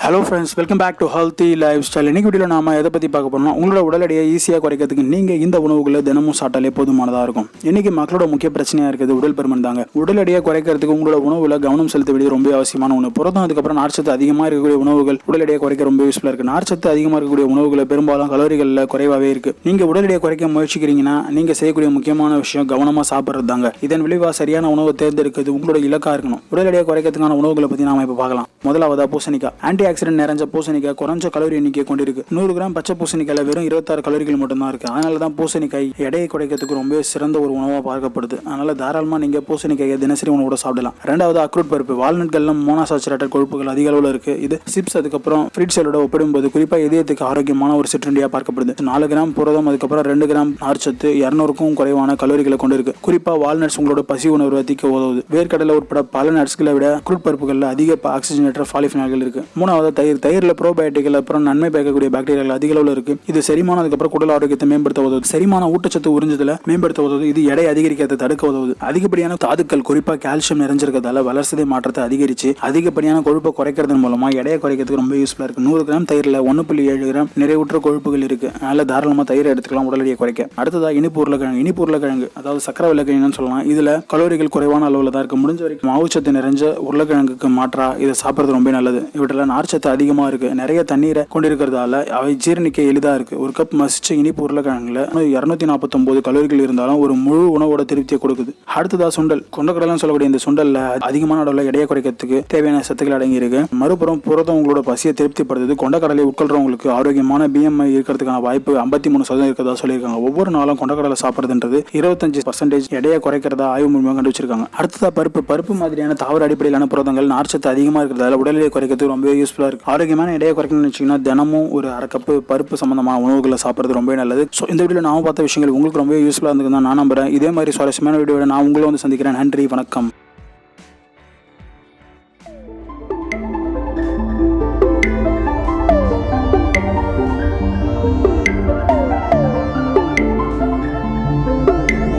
Hello friends, welcome back to healthy lifestyle. இன்னைக்கு வீடியோவில் நாம எதை பற்றி பார்க்க போறோம்னா, உங்களோட உடல் எடையை ஈஸியாக குறைக்கிறதுக்கு நீங்கள் இந்த உணவுகளை தினமும் சாப்பிட்டாலே போதுமானதாக இருக்கும். இன்னைக்கு மக்களோட முக்கிய பிரச்சனையாக இருக்குது உடல் பருமன் தாங்க. உடல் எடையை குறைக்கிறதுக்கு உங்களோட உணவுல கவனம் செலுத்த வேண்டியது ரொம்ப அவசியமான ஒன்று. புரதம் அதுக்கப்புறம் நார்ச்சத்து அதிகமாக இருக்கக்கூடிய உணவுகள் உடல் எடையை குறைக்க ரொம்ப யூஸ்ஃபுல்லாக இருக்குது. நார்ச்சத்து அதிகமாக இருக்கக்கூடிய உணவுகளை பெரும்பாலும் கலோரிகளில் குறைவாகவே இருக்குது. நீங்கள் உடல் எடையை குறைக்க முயற்சிக்கிறீங்கன்னா நீங்கள் செய்யக்கூடிய முக்கியமான விஷயம் கவனமாக சாப்பிட்றது தாங்க. இதன் விளைவாக சரியான உணவை தேர்ந்தெடுக்கிறது உங்களோட இலக்காக இருக்கணும். உடல் எடையை குறைக்கிறதுக்கான உணவுகளை பற்றி நாம இப்போ பார்க்கலாம். முதலாவதா பூசணிக்காய். ஆன்டி ஆக்சிடென்ட் நிறைஞ்ச பூசணிக்காய் குறைஞ்ச கலோரி எண்ணிக்கை கொண்டிருக்கு. 100 கிராம் பச்சை பூசணிக்காயில வெறும் 26 கலோரிகள் மட்டும்தான் இருக்கு. அதனாலதான் பூசணிக்காய் எடையை குறைக்கிறதுக்கு ரொம்ப சிறந்த ஒரு உணவா பார்க்கப்படுது. அதனால தாராளமா நீங்க பூசணிக்காயை தினசரி உணவோட சாப்பிடலாம். ரெண்டாவது அக்ரூட் பருப்பு. வால்நட்கள்ல மோனோசாச்சுரேட்டட் கொழுப்புகள் அதிக அளவுல இருக்கு. இது சிப்ஸ் அதுக்கப்புறம் ஃப்ரீட் சைலோட ஒப்பிடும்போது குறிப்பா இதயத்துக்கு ஆரோக்கியமான ஒரு சிற்றுண்டியா பார்க்கப்படுது. 4 கிராம் புரதம் அதுக்கப்புறம் 2 கிராம் நார்ச்சத்து 200க்கும் குறைவான கலோரிகளை கொண்டு இருக்கு. குறிப்பா வால்நட்ஸ் உங்களோட பசி உணர்வு அதிக உதவுது. வேர்க்கடலை உட்பட பல நட்ஸ்களை விட அக்ரூட் பருப்புகள்ல அதிக ஆக்சிஜனேட்டர் பாலிஃபினால்கள் இருக்கு. மூணாவது தயிர்ல ப்ரோபயோட்டிக்கள் அப்புறம் நன்மை பயக்கக்கூடிய பாக்டீரியாக்கள் அதிக அளவில் இருக்கு. இது செரிமானம் அதுக்கப்புறம் குடல் ஆரோக்கியத்தை மேம்படுத்த உதவுது. செரிமான ஊட்டச்சத்து உறிஞ்சுதல மேம்படுத்த உதவுது. இது எடை அதிகரிக்கிறதை தடுக்க உதவுது. அதிகப்படியான தாதுக்கள் குறிப்பா கால்சியம் நிறைஞ்சிருக்கிறதால வளர்ச்சிதை மாற்றத்தை அதிகரிச்சு அதிகப்படியான கொழுப்பை குறைக்கிறதன் மூலமா எடையை குறைக்கிறதுக்கு ரொம்ப யூஸ்ஃபுல்லா இருக்கு. 100 கிராம் தயிரில் 1.7 கிராம் நிறைவுற்ற கொழுப்புகள் இருக்கு. அதனால தாராளமா தயிர் எடுத்துக்கலாம் உடல் எடையை குறைக்க. அடுத்ததா இனிப்பு உருளைக்கிழங்கு அதாவது சக்கரை வெள்ளைக்கிழங்குன்னு சொல்லலாம். இதுல கலோரிகள் குறைவான அளவுல தான் இருக்கு. முடிஞ்ச வரைக்கும் மாவுச்சத்து நிறைஞ்ச உருளைக்கிழங்குக்கு மாற்றா இதை சாப்பிட்றது ரொம்ப நல்லது. இவற்றில் நார்ச்சத்து அதிகமா இருக்கு. நிறைய தண்ணீரை கொண்டிருக்கிறதால அவை ஜீரணிக்க எளிதா இருக்கு. ஒரு கப் மசிச்ச இனிப்பு உருளைக்கிழங்குல 249 கலோரிகள் இருந்தாலும் ஒரு முழு உணவோட திருப்தியை கொடுக்குது. அடுத்ததா சுண்டல். கொண்டக்கடலைன்னு சொல்லக்கூடிய இந்த சுண்டல்ல அதிகமான அளவுல எடையை குறைக்கிறதுக்கு தேவையான சத்துக்கள் அடங்கி இருக்கு. மறுபுறம் புரதம் உங்களோட பசியை திருப்திப்படுத்துது. கொண்டக்கடலை உட்கொள்றவங்களுக்கு ஆரோக்கியமான BMI இருக்கிறதுக்கான வாய்ப்பு 53% இருக்கிறதா சொல்லியிருக்காங்க. ஒவ்வொரு நாளும் கொண்டக்கடலை சாப்பிட்றதுன்றது 25% எடையை குறைக்கிறதா ஆய்வு மூலமாக கண்டுபிடிச்சிருக்காங்க. அடுத்ததா பருப்பு மாதிரியான தாவர அடிப்படையிலான புரதங்கள் நார்ச்சத்து அதிகமாக இருக்கிறதால உடல் எடையை குறைக்கிறதுக்கு ரொம்ப யூஸ்ஃபுல்லா இருக்கு. ஆரோக்கியமான எடையை குறைக்கணும்னு வச்சீங்கன்னா தினமும் ஒரு அரை கப்பு பருப்பு சம்பந்தமான உணவுகளை சாப்பிட்றது ரொம்ப நல்லது. ஸோ இந்த வீடியோவில் நான் பார்த்த விஷயங்கள் உங்களுக்கு ரொம்ப யூஸ்ஃபுல்லாக இருந்ததுன்னு நான் நம்புறேன். இதே மாதிரி சுவாரஸ்யமான வீடியோவில் நான் உங்களை வந்து சந்திக்கிறேன். நன்றி, வணக்கம்.